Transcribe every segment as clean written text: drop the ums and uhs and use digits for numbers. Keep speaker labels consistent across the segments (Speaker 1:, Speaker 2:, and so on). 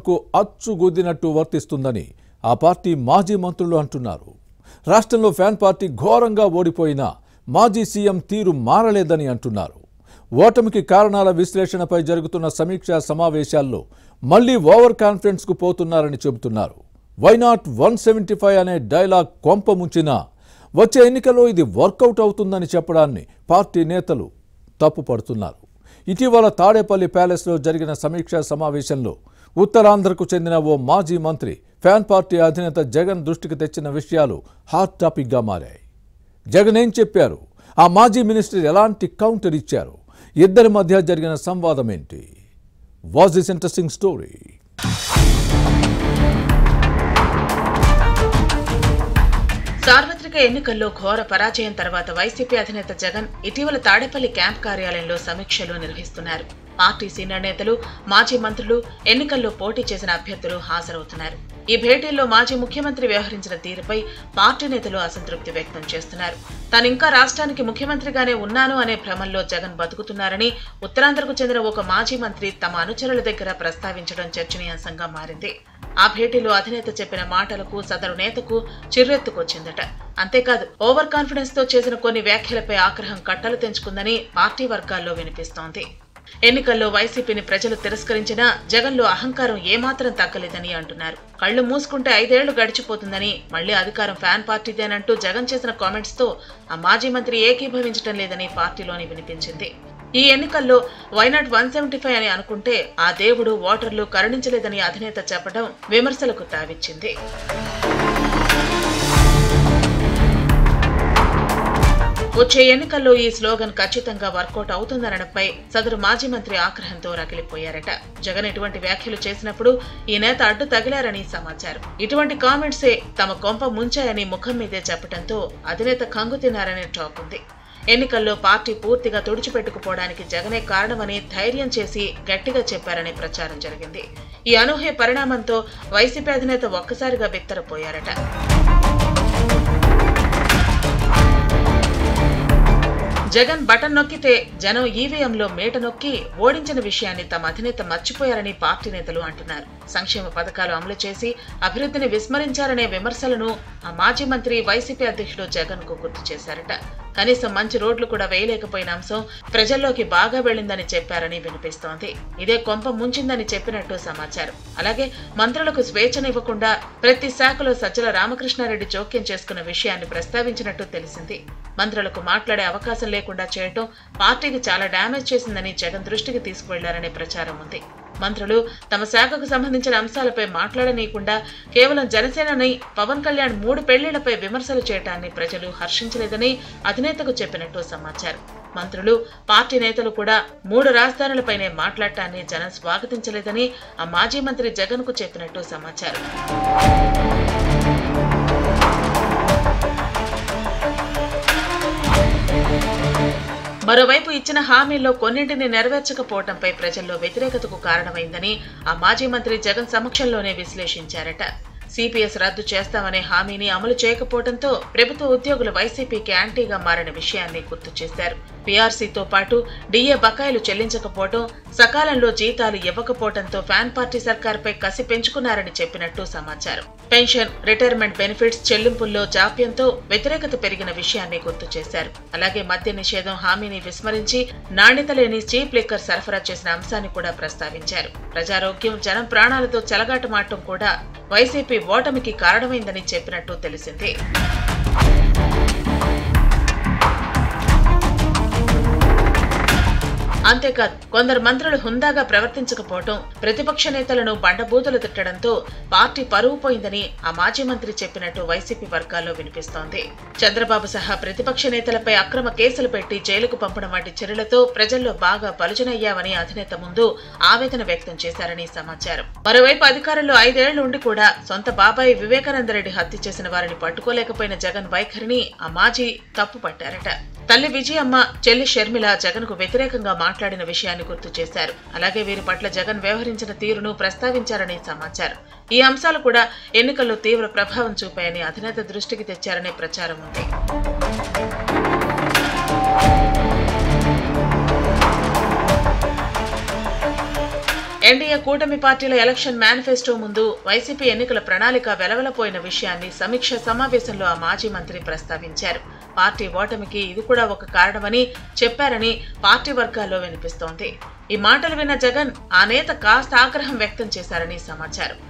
Speaker 1: కు అచ్చుగుద్దినట్టు వర్తిస్తుందని ఆ పార్టీ మాజీ మంత్రులు అంటున్నారు. రాష్ట్రంలో ఫ్యాన్ పార్టీ ఘోరంగా ఓడిపోయినా మాజీ సీఎం తీరు మారలేదని అంటున్నారు. ఓటమికి కారణాల విశ్లేషణపై జరుగుతున్న సమీక్షా సమావేశాల్లో మళ్లీ ఓవర్ కాన్ఫిడెన్స్ కు పోతున్నారని చెబుతున్నారు. వై నాట్ 175 అనే డైలాగ్ కొంప ముంచినా వచ్చే ఎన్నికల్లో ఇది వర్కౌట్ అవుతుందని చెప్పడాన్ని పార్టీ నేతలు తప్పుపడుతున్నారు. ఇటీవల తాడేపల్లి ప్యాలెస్లో జరిగిన సమీక్షా సమావేశంలో ఉత్తరాంధ్రకు చెందిన ఓ మాజీ మంత్రి ఫ్యాన్ పార్టీ అధినేత జగన్ దృష్టికి తెచ్చిన విషయాలు హాట్ టాపిక్గా మారాయి. జగన్ ఏం చెప్పారు? ఆ మాజీ మినిస్టర్ ఎలాంటి కౌంటర్ ఇచ్చారు? ఇద్దరి మధ్య జరిగిన సంవాదం ఏంటి? Was this interesting story?
Speaker 2: సార్వత్రిక ఎన్నికల్లో ఘోర పరాజయం తర్వాత వైసీపీ అధినేత జగన్ ఇటీవల తాడేపల్లి క్యాంప్ కార్యాలయంలో సమీక్షలు నిర్వహిస్తున్నారు. పార్టీ సీనియర్ నేతలు, మాజీ మంత్రులు, ఎన్నికల్లో పోటీ చేసిన అభ్యర్థులు హాజరవుతున్నారు. ఈ భేటీల్లో మాజీ ముఖ్యమంత్రి వ్యవహరించిన తీరుపై పార్టీ నేతలు అసంతృప్తి వ్యక్తం చేస్తున్నారు. తానింకా రాష్ట్రానికి ముఖ్యమంత్రిగానే ఉన్నాను అనే భ్రమంలో జగన్ బతుకుతున్నారని ఉత్తరాంధ్రకు చెందిన ఒక మాజీ మంత్రి తమ అనుచరుల దగ్గర ప్రస్తావించడం చర్చనీయాంశంగా మారింది. ఆ భేటీలో అధినేత చెప్పిన మాటలకు సదరు నేతకు చిర్రెత్తుకొచ్చిందట. అంతేకాదు, ఓవర్ కాన్ఫిడెన్స్ తో చేసిన కొన్ని వ్యాఖ్యలపై ఆగ్రహం కట్టలు తెంచుకుందని పార్టీ వర్గాల్లో వినిపిస్తోంది. ఎన్నికల్లో వైసీపీని ప్రజలు తిరస్కరించినా జగన్లో అహంకారం ఏమాత్రం తగ్గలేదని అంటున్నారు. కళ్లు మూసుకుంటే 5 ఏళ్లు గడిచిపోతుందని, మళ్లీ అధికారం ఫ్యాన్ పార్టీదేనంటూ జగన్ చేసిన కామెంట్స్ తో ఆ మాజీ మంత్రి ఏకీభవించడం లేదని పార్టీలోని వినిపించింది. ఈ ఎన్నికల్లో వై నాట్ 175 అని అనుకుంటే ఆ దేవుడు, ఓటర్లు కరుణించలేదని అధినేత చెప్పడం విమర్శలకు తావిచ్చింది. వచ్చే ఎన్నికల్లో ఈ స్లోగన్ ఖచ్చితంగా వర్కౌట్ అవుతుందనడంపై సదరు మాజీ మంత్రి ఆగ్రహంతో రగిలిపోయారట. జగన్ ఇటువంటి వ్యాఖ్యలు చేసినప్పుడు ఈ నేత అడ్డు తగిలారని సమాచారం. ఇటువంటి కామెంట్సే తమ కొంప ముంచాయని ముఖం మీదే చెప్పడంతో అధినేత కంగు తిన్నారనే టాక్ ఉంది. ఎన్నికల్లో పార్టీ పూర్తిగా తుడిచిపెట్టుకుపోవడానికి జగనే కారణమని ధైర్యం చేసి గట్టిగా చెప్పారనే ప్రచారం జరిగింది. ఈ అనూహ్య పరిణామంతో వైసీపీ అధినేత ఒక్కసారిగా బిత్తరపోయారట. జగన్ బటన్ నొక్కితే జనం ఈవీఎంలో మేట నొక్కి ఓడించిన విషయాన్ని తమ అధినేత మర్చిపోయారని పార్టీ నేతలు అంటున్నారు. సంక్షేమ పథకాలు అమలు చేసి అభివృద్ధిని విస్మరించారనే విమర్శలను ఆ మాజీ మంత్రి వైసీపీ అధ్యక్షుడు జగన్ కు గుర్తు చేశారట. కనీసం మంచి రోడ్లు కూడా వేయలేకపోయిన అంశం ప్రజల్లోకి బాగా వెళ్లిందని చెప్పారని వినిపిస్తోంది. ఇదే కొంప ముంచిందని చెప్పినట్టు సమాచారం. అలాగే మంత్రులకు స్వేచ్ఛనివ్వకుండా ప్రతి శాఖలో సజ్జల రామకృష్ణారెడ్డి జోక్యం చేసుకున్న విషయాన్ని ప్రస్తావించినట్టు తెలిసింది. మంత్రులకు మాట్లాడే అవకాశం లేకుండా చేయటం పార్టీకి చాలా డ్యామేజ్ చేసిందని జగన్ దృష్టికి తీసుకువెళ్లారనే ప్రచారం ఉంది. మంత్రులు తమ శాఖకు సంబంధించిన అంశాలపై మాట్లాడనీయకుండా కేవలం జనసేనని, పవన్ కళ్యాణ్ 3 పెళ్లిళ్లపై విమర్శలు చేయటాన్ని ప్రజలు హర్షించలేదని అధినేతకు చెప్పినట్టు సమాచారం. మంత్రులు, పార్టీ నేతలు కూడా 3 రాజధానులపైనే మాట్లాడటాన్ని జనం స్వాగతించలేదని ఆ మాజీ మంత్రి జగన్ కు చెప్పినట్టు సమాచారం. మరోవైపు ఇచ్చిన హామీల్లో కొన్నింటిని నెరవేర్చకపోవడంపై ప్రజల్లో వ్యతిరేకతకు కారణమైందని ఆ మాజీ మంత్రి జగన్ సమక్షంలోనే విశ్లేషించారట. సిపిఎస్ రద్దు చేస్తామనే హామీని అమలు చేయకపోవడంతో ప్రభుత్వ ఉద్యోగుల వైసీపీకి యాంటీగా మారిన విషయాన్ని గుర్తు చేశారు. పీఆర్సీతో పాటు డిఏ బకాయిలు చెల్లించకపోవడం, సకాలంలో జీతాలు ఇవ్వకపోవడంతో ఫ్యాన్ పార్టీ సర్కార్పై కసి పెంచుకున్నారని చెప్పినట్టు సమాచారం. పెన్షన్, రిటైర్మెంట్ బెనిఫిట్స్ చెల్లింపుల్లో జాప్యంతో వ్యతిరేకత పెరిగిన విషయాన్ని గుర్తు చేశారు. అలాగే మద్య నిషేధం హామీని విస్మరించి నాణ్యత లేని చీప్ లిక్కర్ సరఫరా చేసిన అంశాన్ని కూడా ప్రస్తావించారు. ప్రజారోగ్యం, జనం ప్రాణాలతో చెలగాటమాడటం కూడా వైసీపీ ఓటమికి కారణమైందని చెప్పినట్టు తెలిసింది. అంతేకాదు, కొందరు మంత్రులు హుందాగా ప్రవర్తించకపోవడం, ప్రతిపక్ష నేతలను బండబూతులు తిట్టడంతో పార్టీ పరువు పోయిందని ఆ మాజీ మంత్రి చెప్పినట్టు వైసీపీ వర్గాల్లో వినిపిస్తోంది. చంద్రబాబు సహా ప్రతిపక్ష నేతలపై అక్రమ కేసులు పెట్టి జైలుకు పంపడం వంటి చర్యలతో ప్రజల్లో బాగా బలుజనయ్యామని అధినేత ముందు ఆవేదన వ్యక్తం చేశారని సమాచారం. మరోవైపు అధికారంలో 5 ఏళ్లు ఉండి కూడా సొంత బాబాయి వివేకానందరెడ్డి హత్య చేసిన వారిని పట్టుకోలేకపోయిన జగన్ వైఖరిని ఆ మాజీ తప్పు పట్టారట. తల్లి విజయమ్మ, చెల్లి షర్మిల జగన్ కు వ్యతిరేకంగా మాట్లాడిన విషయాన్ని గుర్తు చేశారు. అలాగే వీరి పట్ల జగన్ వ్యవహరించిన తీరును ప్రస్తావించారని సమాచారం. ఈ అంశాలు కూడా ఎన్నికల్లో తీవ్ర ప్రభావం చూపాయని అధినేత దృష్టికి తెచ్చారనే ప్రచారం ఉంది. ఎన్డీఏ కూటమి పార్టీల ఎలక్షన్ మేనిఫెస్టో ముందు వైసీపీ ఎన్నికల ప్రణాళిక వెలవెలపోయిన విషయాన్ని సమీక్ష సమావేశంలో ఆ మాజీ మంత్రి ప్రస్తావించారు. పార్టీ ఓటమికి ఇది కూడా ఒక కారణమని చెప్పారని పార్టీ వర్గాల్లో వినిపిస్తోంది. ఈ మాటలు విన్న జగన్ ఆ నేత కాస్త ఆగ్రహం వ్యక్తం చేశారని సమాచారం.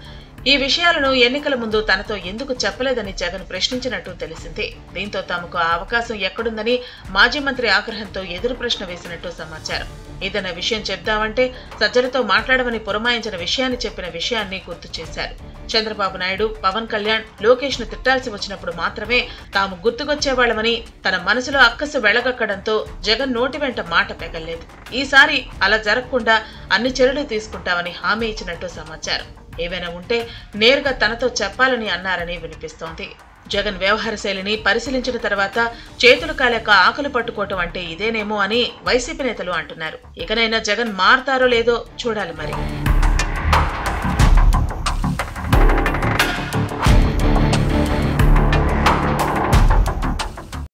Speaker 2: ఈ విషయాలను ఎన్నికల ముందు తనతో ఎందుకు చెప్పలేదని జగన్ ప్రశ్నించినట్టు తెలిసింది. దీంతో తమకు ఆ అవకాశం ఎక్కడుందని మాజీ మంత్రి ఆగ్రహంతో ఎదురు ప్రశ్న వేసినట్టు సమాచారం. ఏదైనా విషయం చెప్దామంటే సజ్జలతో మాట్లాడమని పురమాయించిన విషయాన్ని చెప్పిన విషయాన్ని గుర్తు చేశారు. చంద్రబాబు నాయుడు, పవన్ కళ్యాణ్, లోకేష్ ను తిట్టాల్సి వచ్చినప్పుడు మాత్రమే తాము గుర్తుకొచ్చేవాళ్లమని తన మనసులో అక్కసు వెళ్లగక్కడంతో జగన్ నోటి వెంట మాట పెగల్లేదు. ఈసారి అలా జరగకుండా అన్ని చర్యలు తీసుకుంటామని హామీ ఇచ్చినట్టు సమాచారం. ఏవైనా ఉంటే నేరుగా తనతో చెప్పాలని అన్నారని వినిపిస్తోంది. జగన్ వ్యవహార శైలిని పరిశీలించిన తర్వాత చేతులు కాలేక ఆకలి పట్టుకోవటం అంటే ఇదేనేమో అని వైసీపీ నేతలు అంటున్నారు. ఇకనైనా జగన్ మారతారో లేదో చూడాలి మరి.